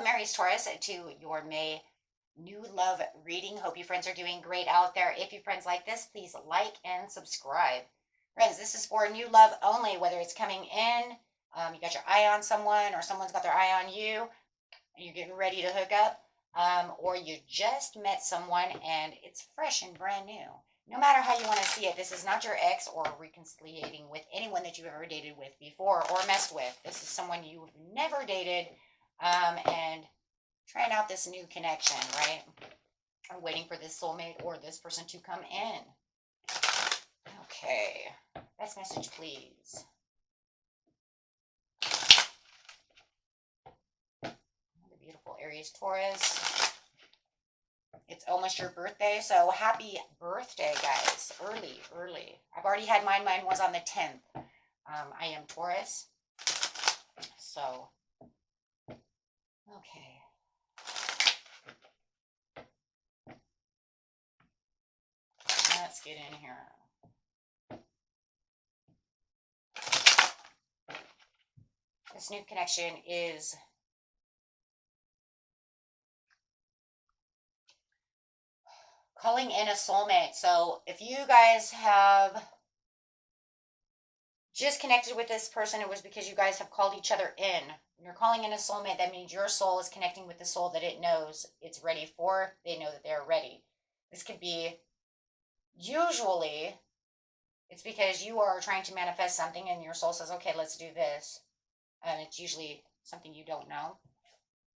Welcome, Aries Taurus, to your May new love reading. Hope you friends are doing great out there. If you friends like this, please like and subscribe. Friends, this is for new love only, whether it's coming in, you got your eye on someone, or someone's got their eye on you, and you're getting ready to hook up, or you just met someone and it's fresh and brand new. No matter how you want to see it, this is not your ex or reconciliating with anyone that you've ever dated with before or messed with. This is someone you've never dated, and trying out this new connection, right? Or waiting for this soulmate or this person to come in. Okay, best message, please. The beautiful Aries Taurus. It's almost your birthday, so happy birthday, guys. Early. I've already had mine. Mine was on the 10th. I am Taurus. So, okay. Let's get in here. This new connection is calling in a soulmate. So if you guys have just connected with this person, it was because you guys have called each other in. When you're calling in a soulmate, that means your soul is connecting with the soul that it knows it's ready for. They know that they're ready. This could be, usually, it's because you are trying to manifest something and your soul says, okay, let's do this. And it's usually something you don't know,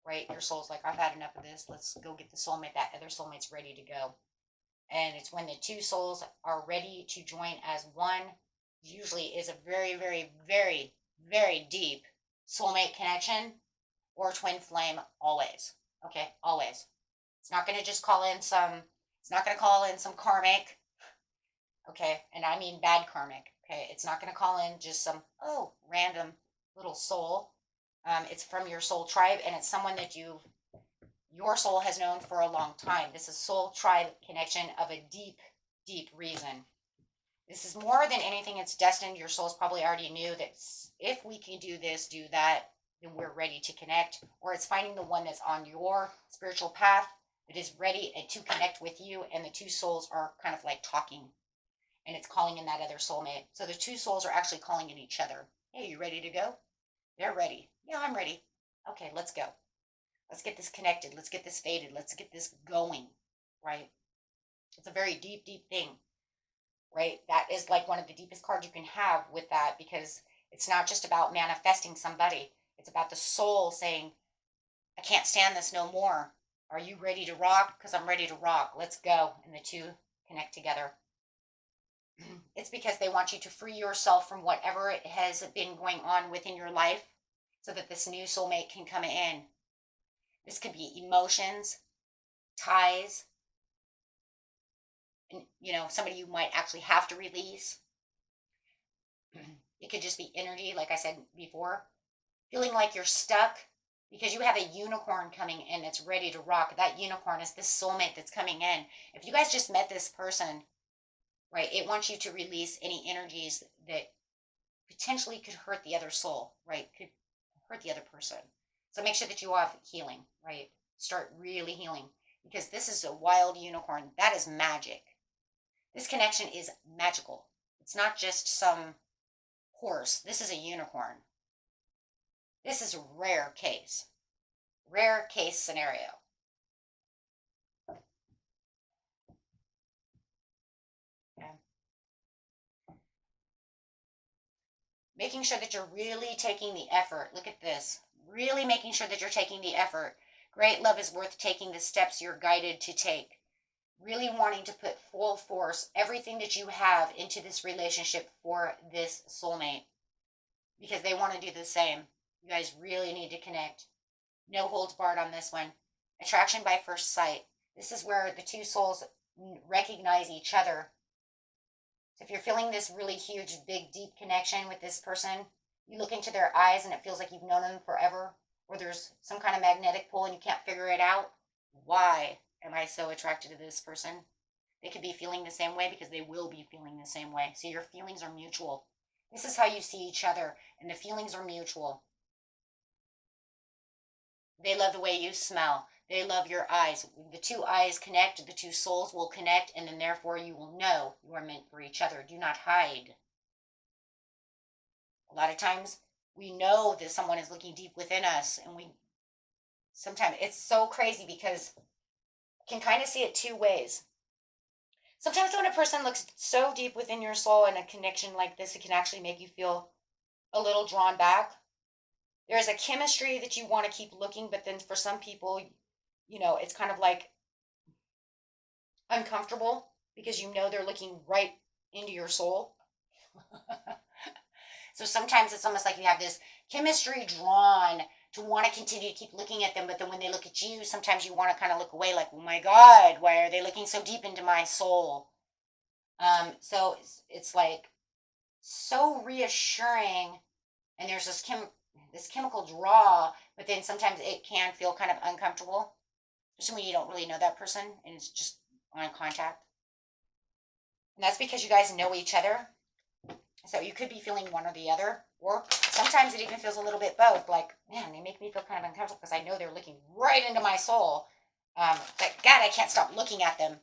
right? Your soul's like, I've had enough of this. Let's go get the soulmate. That other soulmate's ready to go. And it's when the two souls are ready to join as one, usually is a very, very, very, very deep soulmate connection or twin flame, always. Okay, always. It's not going to just call in some, it's not going to call in some karmic, okay, and I mean bad karmic, okay? It's not going to call in just some, random little soul. It's from your soul tribe, and it's someone that your soul has known for a long time. This is soul tribe connection of a deep, deep reason. This is more than anything, it's destined. Your souls probably already knew that if we can do this, do that, then we're ready to connect. Or it's finding the one that's on your spiritual path that is ready to connect with you, and the two souls are kind of like talking, and it's calling in that other soulmate. So the two souls are actually calling in each other. Hey, you ready to go? They're ready. Yeah, I'm ready. Okay, let's go. Let's get this connected. Let's get this faded. Let's get this going, right? It's a very deep, deep thing, right? That is like one of the deepest cards you can have with that, because it's not just about manifesting somebody. It's about the soul saying, I can't stand this no more. Are you ready to rock? Because I'm ready to rock. Let's go. And the two connect together. It's because they want you to free yourself from whatever it has been going on within your life so that this new soulmate can come in. This could be emotions, ties, and somebody you might actually have to release. It could just be energy, like I said before, feeling like you're stuck because you have a unicorn coming in that's ready to rock. That unicorn is this soulmate that's coming in. If you guys just met this person, right, it wants you to release any energies that potentially could hurt the other soul, right, could hurt the other person. So make sure that you have healing, right? Start really healing, because this is a wild unicorn. That is magic. This connection is magical. It's not just some horse. This is a unicorn. This is a rare case scenario. Okay. Making sure that you're really taking the effort. Look at this. Really making sure that you're taking the effort. Great love is worth taking the steps you're guided to take. Really wanting to put full force, everything that you have into this relationship for this soulmate, because they want to do the same. You guys really need to connect. No holds barred on this one. Attraction by first sight. This is where the two souls recognize each other. So if you're feeling this really huge, big, deep connection with this person, you look into their eyes and it feels like you've known them forever, or there's some kind of magnetic pull and you can't figure it out. Why am I so attracted to this person? They could be feeling the same way, because they will be feeling the same way. So your feelings are mutual. This is how you see each other, and the feelings are mutual. They love the way you smell. They love your eyes. The two eyes connect, the two souls will connect, and then therefore you will know you are meant for each other. Do not hide. A lot of times we know that someone is looking deep within us, and we sometimes it's so crazy because you can kind of see it two ways. Sometimes when a person looks so deep within your soul in a connection like this, it can actually make you feel a little drawn back. There's a chemistry that you want to keep looking, but then for some people, it's kind of like uncomfortable because you know they're looking right into your soul. So sometimes it's almost like you have this chemistry drawn to want to continue to keep looking at them, but then when they look at you, sometimes you want to kind of look away like, oh my God, why are they looking so deep into my soul? So it's like so reassuring, and there's this chemical draw, but then sometimes it can feel kind of uncomfortable, especially when you don't really know that person and it's just on contact. And that's because you guys know each other. So you could be feeling one or the other, or sometimes it even feels a little bit both. Like, man, they make me feel kind of uncomfortable because I know they're looking right into my soul. Like, God, I can't stop looking at them.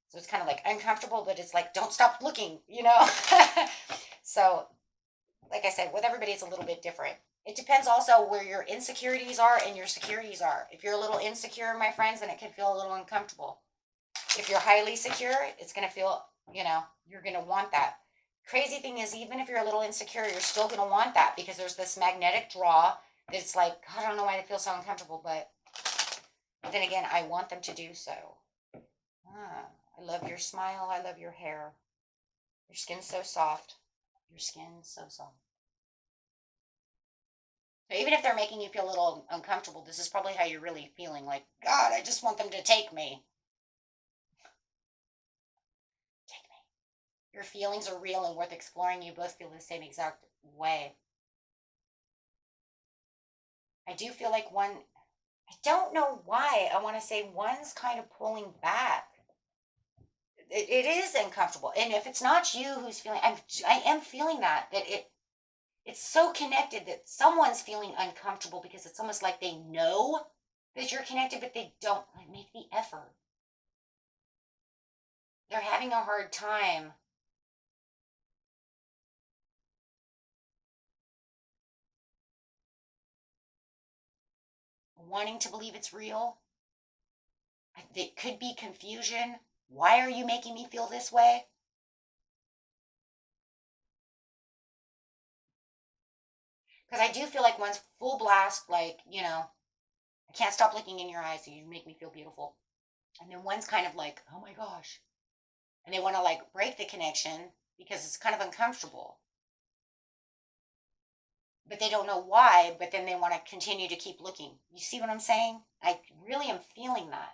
So it's kind of like uncomfortable, but it's like, don't stop looking, So, like I said, with everybody, it's a little bit different. It depends also where your insecurities are and your securities are. If you're a little insecure, my friends, then it can feel a little uncomfortable. If you're highly secure, it's going to feel, you're going to want that. Crazy thing is, even if you're a little insecure, you're still going to want that because there's this magnetic draw that's like, God, I don't know why I feel so uncomfortable, but then again, I want them to do so. I love your smile. I love your hair. Your skin's so soft. Your skin's so soft. So even if they're making you feel a little uncomfortable, this is probably how you're really feeling. Like, God, I just want them to take me. Take me. Your feelings are real and worth exploring. You both feel the same exact way. I do feel like I don't know why. I want to say one's kind of pulling back. It is uncomfortable. And if it's not you who's feeling, I am feeling that it's so connected that someone's feeling uncomfortable because it's almost like they know that you're connected, but they don't like make the effort. They're having a hard time. Wanting to believe it's real. It could be confusion. Why are you making me feel this way? Because I do feel like one's full blast, like, I can't stop looking in your eyes, so you make me feel beautiful. And then one's kind of like, oh my gosh. And they want to like break the connection because it's kind of uncomfortable. But they don't know why, but then they want to continue to keep looking. You see what I'm saying? I really am feeling that.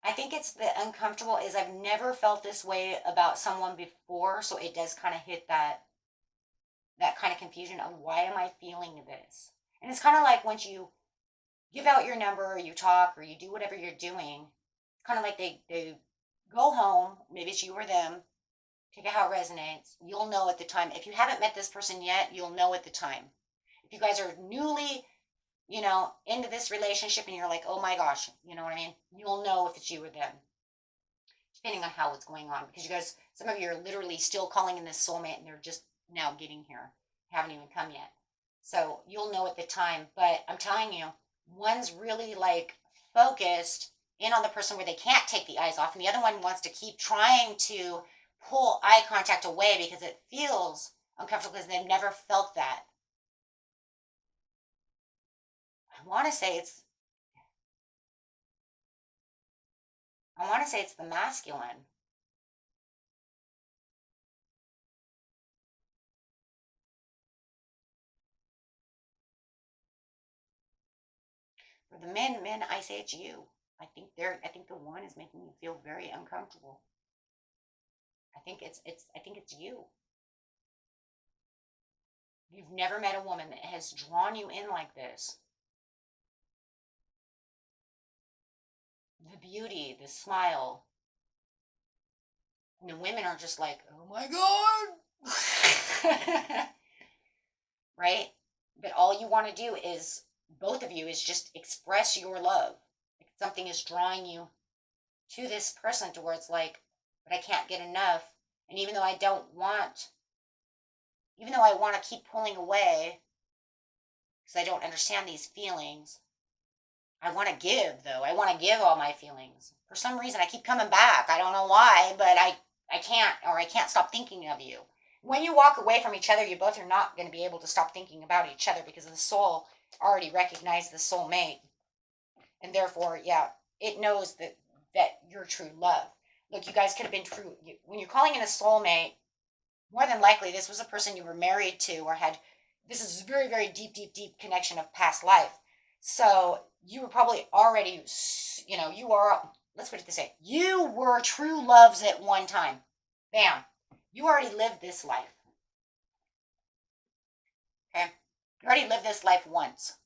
I think it's the uncomfortable is I've never felt this way about someone before, so it does kind of hit that kind of confusion of why am I feeling this? And it's kind of like once you give out your number or you talk or you do whatever you're doing, it's kind of like they go home, maybe it's you or them, take it how it resonates. You'll know at the time. If you haven't met this person yet, you'll know at the time. If you guys are newly, into this relationship and you're like, oh my gosh, you know what I mean? You'll know if it's you or them, depending on how it's going on. Because you guys, some of you are literally still calling in this soulmate and they're just now getting here, haven't even come yet. So you'll know at the time. But I'm telling you, one's really like focused in on the person where they can't take the eyes off, and the other one wants to keep trying to pull eye contact away because it feels uncomfortable because they've never felt that. I want to say it's the masculine. For the men, I say it's you. I think the one is making you feel very uncomfortable. I think it's you. You've never met a woman that has drawn you in like this. The beauty, the smile. And the women are just like, oh my God. Right? But all you want to do is both of you is just express your love. Like something is drawing you to this person to where it's like, but I can't get enough. And even though I want to keep pulling away because I don't understand these feelings, I want to give though. I want to give all my feelings. For some reason, I keep coming back. I don't know why, but I can't stop thinking of you. When you walk away from each other, you both are not going to be able to stop thinking about each other because the soul already recognized the soulmate. And therefore, yeah, it knows that you're true love. Look, you guys could have been true. When you're calling in a soulmate, more than likely, this was a person you were married to or had. This is a very, very deep, deep, deep connection of past life. So you were probably already, you are, let's put it this way, you were true loves at one time. Bam. You already lived this life. Okay? You already lived this life once.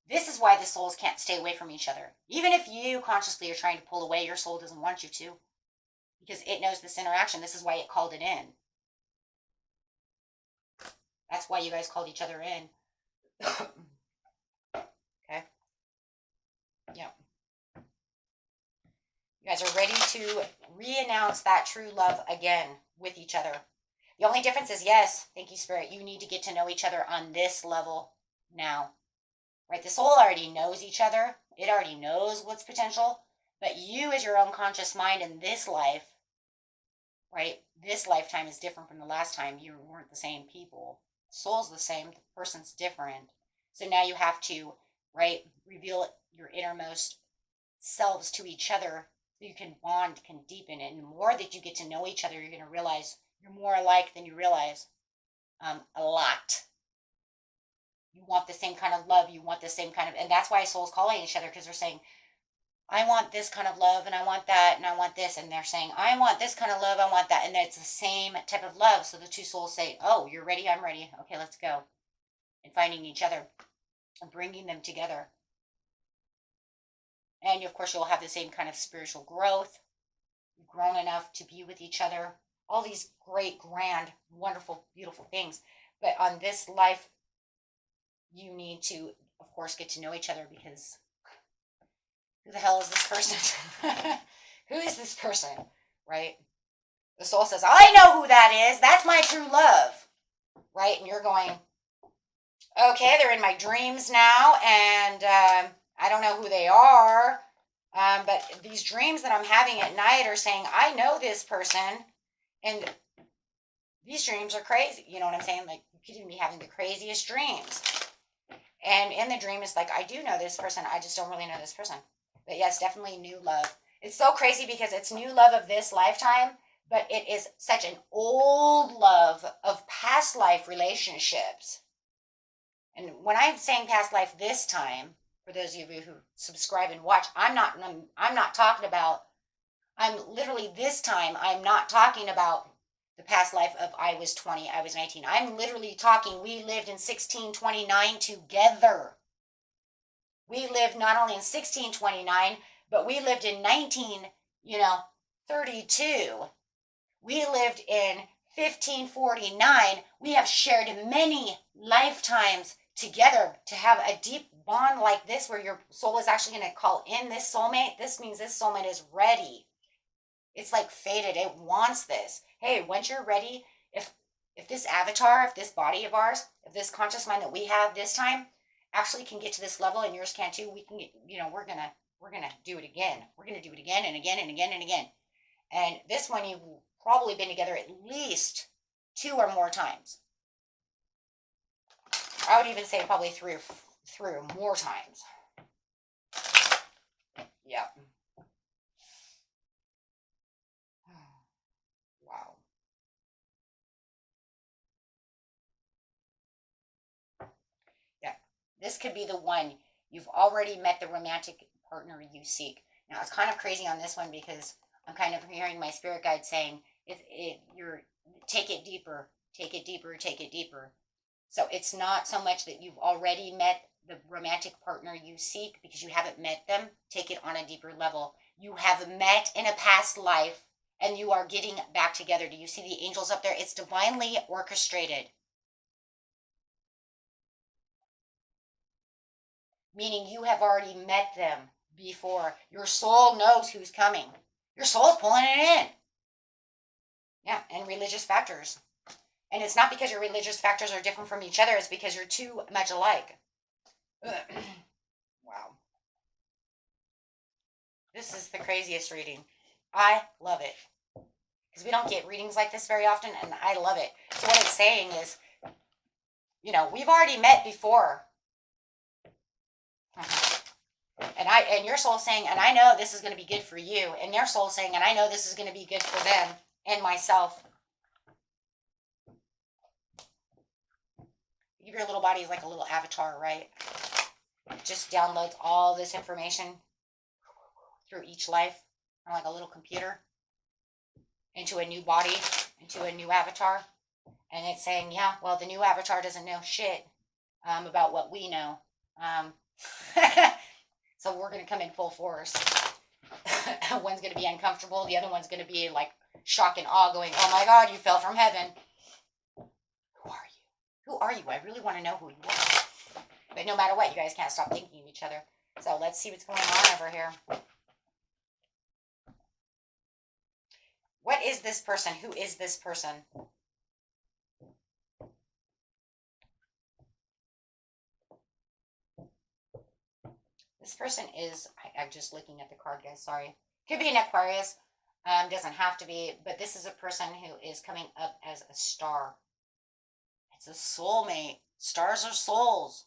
This is why the souls can't stay away from each other. Even if you consciously are trying to pull away, your soul doesn't want you to. Because it knows this interaction. This is why it called it in. That's why you guys called each other in. Okay? Yeah. You guys are ready to re-announce that true love again with each other. The only difference is, yes, thank you, Spirit, you need to get to know each other on this level now. Right? The soul already knows each other. It already knows what's potential. But you, as your own conscious mind in this life, right? This lifetime is different from the last time. You weren't the same people. The soul's the same. The person's different. So now you have to, right, reveal your innermost selves to each other so you can bond, can deepen. And the more that you get to know each other, you're going to realize you're more alike than you realize. A lot. You want the same kind of love. You want the same kind of, and that's why souls calling each other, because they're saying, I want this kind of love, and I want that, and I want this, and they're saying, I want this kind of love, I want that, and it's the same type of love. So the two souls say, oh, you're ready, I'm ready, okay, let's go. And finding each other and bringing them together. And of course, you'll have the same kind of spiritual growth. You've grown enough to be with each other. All these great, grand, wonderful, beautiful things. But on this life, you need to, of course, get to know each other, because who the hell is this person? Who is this person, right? The soul says, I know who that is. That's my true love, right? And you're going, okay, they're in my dreams now, and I don't know who they are, but these dreams that I'm having at night are saying, I know this person, and these dreams are crazy. You know what I'm saying? Like, you could even be having the craziest dreams. And in the dream, it's like, I do know this person. I just don't really know this person. But yes, definitely new love. It's so crazy because it's new love of this lifetime, but it is such an old love of past life relationships. And when I'm saying past life this time, for those of you who subscribe and watch, I'm not talking about, I'm literally this time, I'm not talking about the past life of I was 20, I was 19. I'm literally talking, we lived in 1629 together. We lived not only in 1629, but we lived in 1932. We lived in 1549. We have shared many lifetimes together to have a deep bond like this, where your soul is actually going to call in this soulmate. This means this soulmate is ready. It's like fated. It wants this. Hey, once you're ready, if this avatar, if this body of ours, if this conscious mind that we have this time actually can get to this level, and yours can too, we can get, we're gonna do it again. We're gonna do it again and again and again and again. And this one, you've probably been together at least 2 or more times. I would even say probably three or more times. Yeah. Wow. Yeah. This could be the one. You've already met the romantic partner you seek. Now, it's kind of crazy on this one because I'm kind of hearing my spirit guide saying, you're take it deeper, take it deeper, take it deeper. So it's not so much that you've already met the romantic partner you seek because you haven't met them. Take it on a deeper level. You have met in a past life and you are getting back together. Do you see the angels up there? It's divinely orchestrated. meaning you have already met them before. Your soul knows who's coming. Your soul's pulling it in. Yeah, and religious factors. And it's not because your religious factors are different from each other, it's because you're too much alike. Wow. This is the craziest reading. I love it. Because we don't get readings like this very often, and I love it. So what it's saying is, we've already met before. And your soul's saying, and I know this is going to be good for you. And their soul's saying, and I know this is going to be good for them and myself. Your little body is like a little avatar, right? It just downloads all this information through each life, kind of like a little computer, into a new body, into a new avatar. And it's saying, yeah, well, the new avatar doesn't know shit about what we know. So we're going to come in full force. One's going to be uncomfortable. The other one's going to be like shock and awe going, oh my God, you fell from heaven. Who are you? Who are you? I really want to know who you are. But no matter what, you guys can't stop thinking of each other. So let's see what's going on over here. What is this person? Who is this person? This person is, I'm just looking at the card, guys, sorry. Could be an Aquarius. Doesn't have to be, but this is a person who is coming up as a star. It's a soulmate. Stars are souls.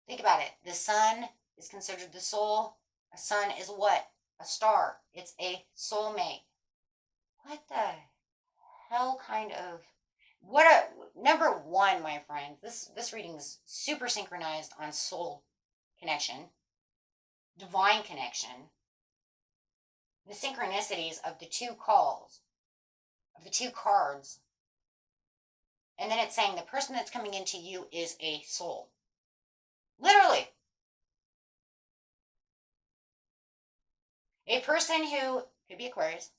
Think about it. The sun is considered the soul. A sun is what? A star. It's a soulmate. What the hell kind of... Number one, my friend, this reading is super synchronized on soul connection, divine connection, the synchronicities of the two calls, of the two cards. And then it's saying the person that's coming into you is a soul. Literally. A person who could be Aquarius,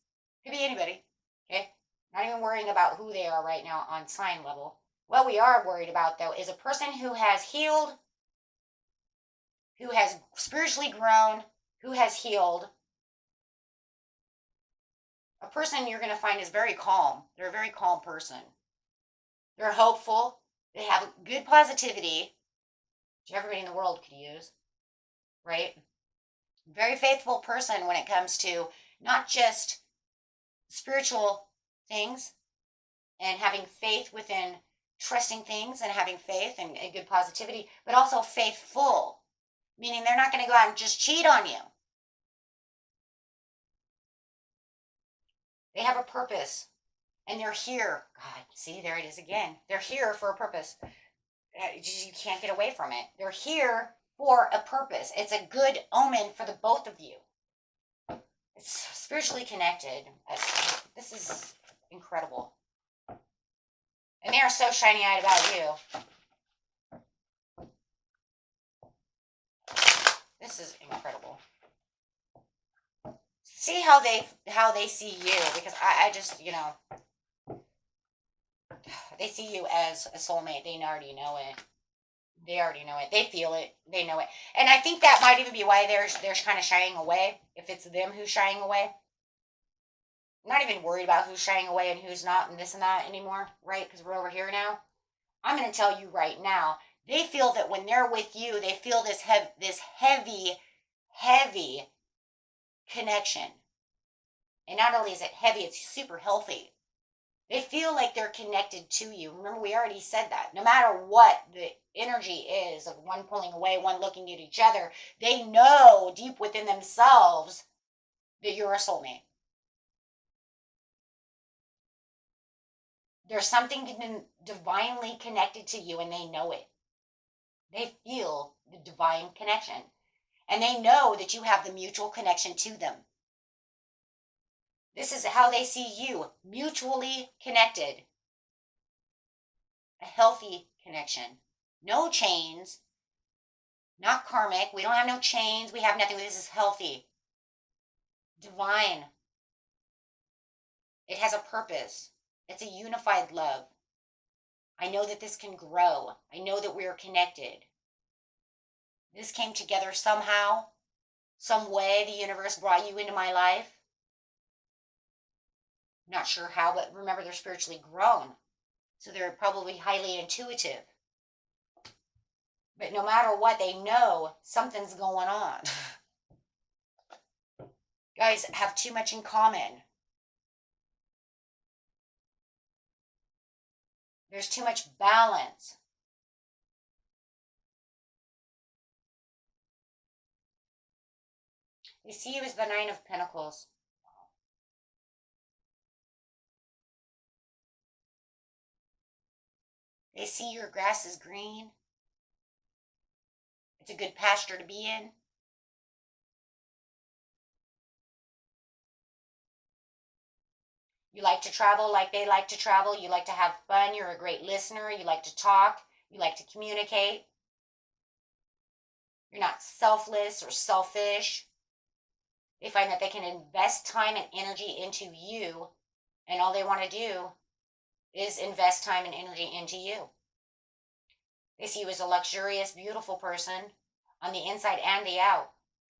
could be anybody, okay? Not even worrying about who they are right now on sign level. What we are worried about, though, is a person who has healed, who has spiritually grown, who has healed. A person you're going to find is very calm. They're a very calm person. They're hopeful. They have good positivity, which everybody in the world could use, right? Very faithful person when it comes to not just spiritual things and having faith within trusting things and having faith and good positivity, but also faithful, meaning they're not going to go out and just cheat on you. They have a purpose, and they're here. God, see, there it is again. They're here for a purpose. You can't get away from it. They're here for a purpose. It's a good omen for the both of you. It's spiritually connected. This is incredible. And they are so shiny-eyed about you. This is incredible. See how they see you, because I just, they see you as a soulmate. They already know it. They already know it. They feel it. They know it. And I think that might even be why they're kind of shying away, if it's them who's shying away. I'm not even worried about who's shying away and who's not and this and that anymore, right? Because we're over here now. I'm going to tell you right now, they feel that when they're with you, they feel this heavy, heavy connection. And not only is it heavy, it's super healthy. They feel like they're connected to you. Remember, we already said that. No matter what the energy is of one pulling away, one looking at each other, they know deep within themselves that you're a soulmate. There's something divinely connected to you, and they know it. They feel the divine connection. And they know that you have the mutual connection to them. This is how they see you, mutually connected. A healthy connection. No chains. Not karmic. We don't have no chains. We have nothing. This is healthy. Divine. It has a purpose. It's a unified love. I know that this can grow. I know that we are connected. This came together somehow, some way the universe brought you into my life. Not sure how, but remember they're spiritually grown. So they're probably highly intuitive. But no matter what, they know something's going on. Guys have too much in common. There's too much balance. They see you as the Nine of Pentacles. They see your grass is green. It's a good pasture to be in. You like to travel like they like to travel. You like to have fun. You're a great listener. You like to talk. You like to communicate. You're not selfless or selfish. They find that they can invest time and energy into you, and all they want to do is invest time and energy into you. They see you as a luxurious, beautiful person on the inside and the out.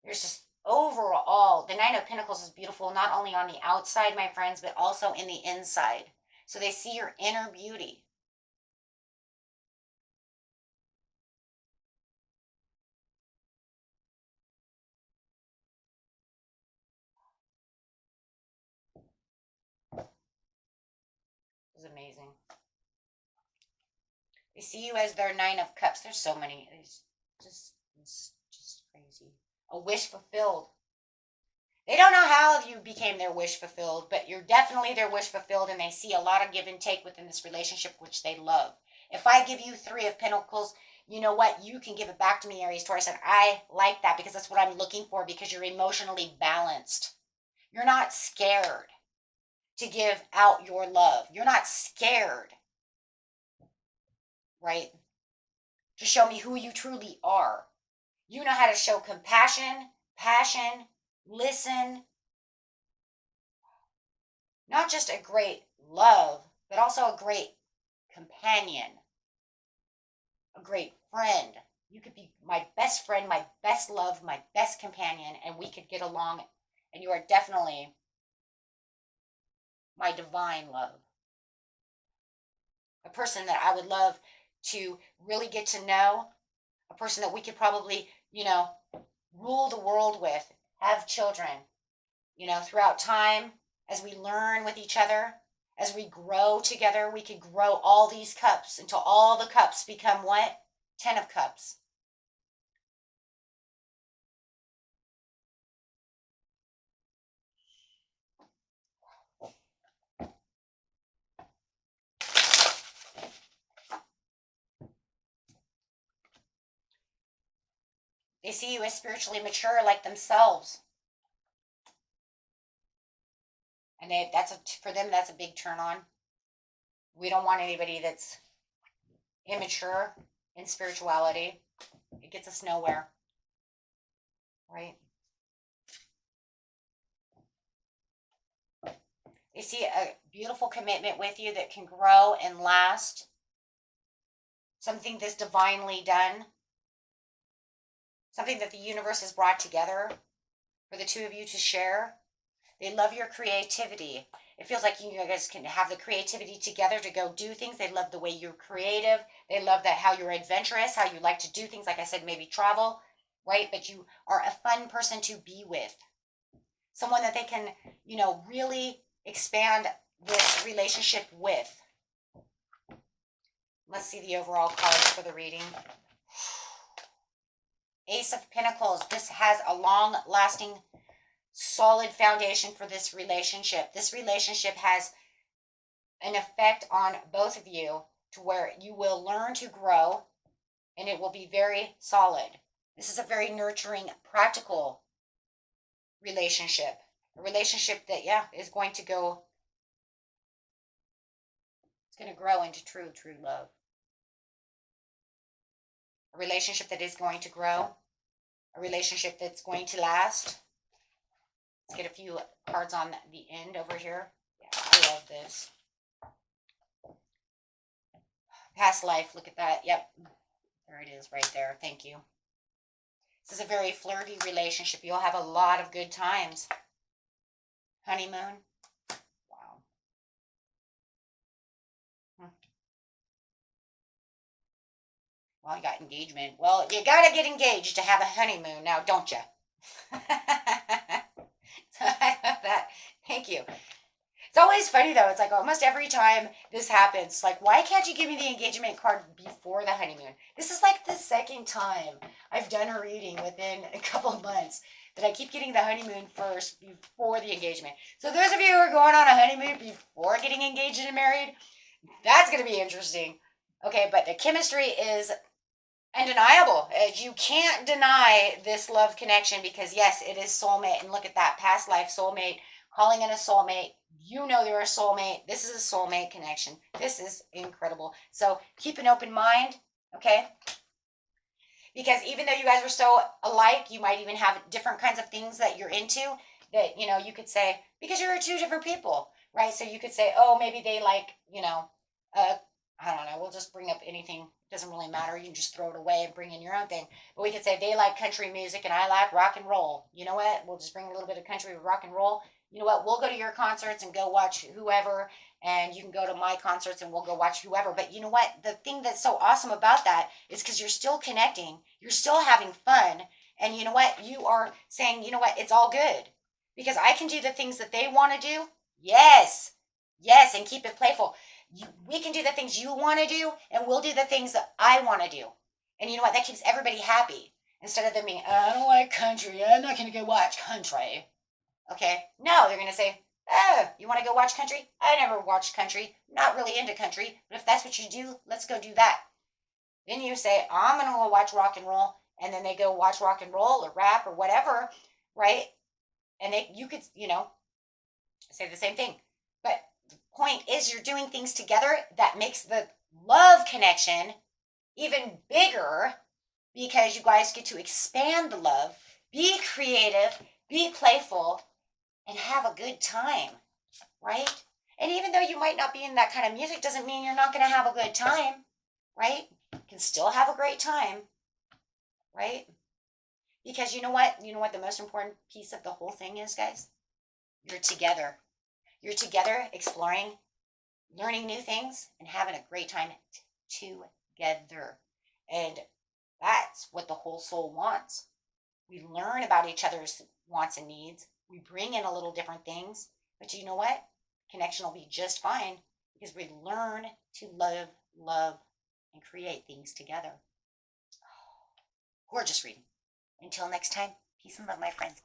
There's just overall, the Nine of Pentacles is beautiful not only on the outside, my friends, but also in the inside. So they see your inner beauty. It's amazing. They see you as their Nine of Cups. There's so many. It's just crazy. A wish fulfilled. They don't know how you became their wish fulfilled, but you're definitely their wish fulfilled, and they see a lot of give and take within this relationship, which they love. If I give you Three of Pentacles, you know what? You can give it back to me, Aries, Taurus, and I like that because that's what I'm looking for, because you're emotionally balanced. You're not scared to give out your love. You're not scared, right, to show me who you truly are. You know how to show compassion, passion, listen, not just a great love, but also a great companion, a great friend. You could be my best friend, my best love, my best companion, and we could get along. And you are definitely my divine love. A person that I would love to really get to know, a person that we could probably, rule the world with, have children, throughout time, as we learn with each other, as we grow together, we could grow all these cups until all the cups become what? 10 of Cups. They see you as spiritually mature like themselves. And for them, that's a big turn on. We don't want anybody that's immature in spirituality. It gets us nowhere, right? They see a beautiful commitment with you that can grow and last. Something that's divinely done. Something that the universe has brought together for the two of you to share. They love your creativity. It feels like you guys can have the creativity together to go do things. They love the way you're creative. They love that how you're adventurous, how you like to do things. Like I said, maybe travel, right? But you are a fun person to be with. Someone that they can, really expand this relationship with. Let's see the overall cards for the reading. Ace of Pentacles. This has a long-lasting, solid foundation for this relationship. This relationship has an effect on both of you to where you will learn to grow, and it will be very solid. This is a very nurturing, practical relationship. A relationship that, is going to go, it's going to grow into true love. A relationship that is going to grow. A relationship that's going to last. Let's get a few cards on the end over here. Yeah, I love this. Past life, look at that. Yep, there it is right there. Thank you. This is a very flirty relationship. You'll have a lot of good times. Honeymoon. Wow. Well, you got engagement. Well, you gotta get engaged to have a honeymoon now, don't you? So I love that. Thank you. It's always funny though. It's like almost every time this happens, like, why can't you give me the engagement card before the honeymoon? This is like the second time I've done a reading within a couple of months that I keep getting the honeymoon first before the engagement. So those of you who are going on a honeymoon before getting engaged and married, that's going to be interesting. Okay, but the chemistry is undeniable. You can't deny this love connection because yes, it is soulmate. And look at that, past life soulmate, calling in a soulmate. You know they're a soulmate. This is a soulmate connection. This is incredible. So keep an open mind, okay? Because even though you guys are so alike, you might even have different kinds of things that you're into that, you know, you could say, because you're two different people, right? So you could say, oh, maybe they like, you know, I don't know, we'll just bring up anything. It doesn't really matter. You can just throw it away and bring in your own thing. But we could say they like country music and I like rock and roll. You know what? We'll just bring a little bit of country with rock and roll. You know what? We'll go to your concerts and go watch whoever, and you can go to my concerts and we'll go watch whoever. But you know what? The thing that's so awesome about that is because you're still connecting, you're still having fun, and you know what? You are saying, you know what? It's all good because I can do the things that they want to do. Yes, yes, and keep it playful. We can do the things you want to do, and we'll do the things that I want to do. And you know what? That keeps everybody happy instead of them being, I don't like country. I'm not going to go watch country. Okay? No, they're going to say, oh, you want to go watch country? I never watched country. Not really into country. But if that's what you do, let's go do that. Then you say, I'm going to go watch rock and roll. And then they go watch rock and roll or rap or whatever, right? And you could, you know, say the same thing. But the point is you're doing things together that makes the love connection even bigger because you guys get to expand the love, be creative, be playful, and have a good time, right? And even though you might not be in that kind of music doesn't mean you're not going to have a good time, right? You can still have a great time, right? Because you know what? You know what the most important piece of the whole thing is, guys? You're together. You're together exploring, learning new things, and having a great time together. And that's what the whole soul wants. We learn about each other's wants and needs. We bring in a little different things. But you know what? Connection will be just fine because we learn to love, and create things together. Gorgeous reading. Until next time, peace and love, my friends.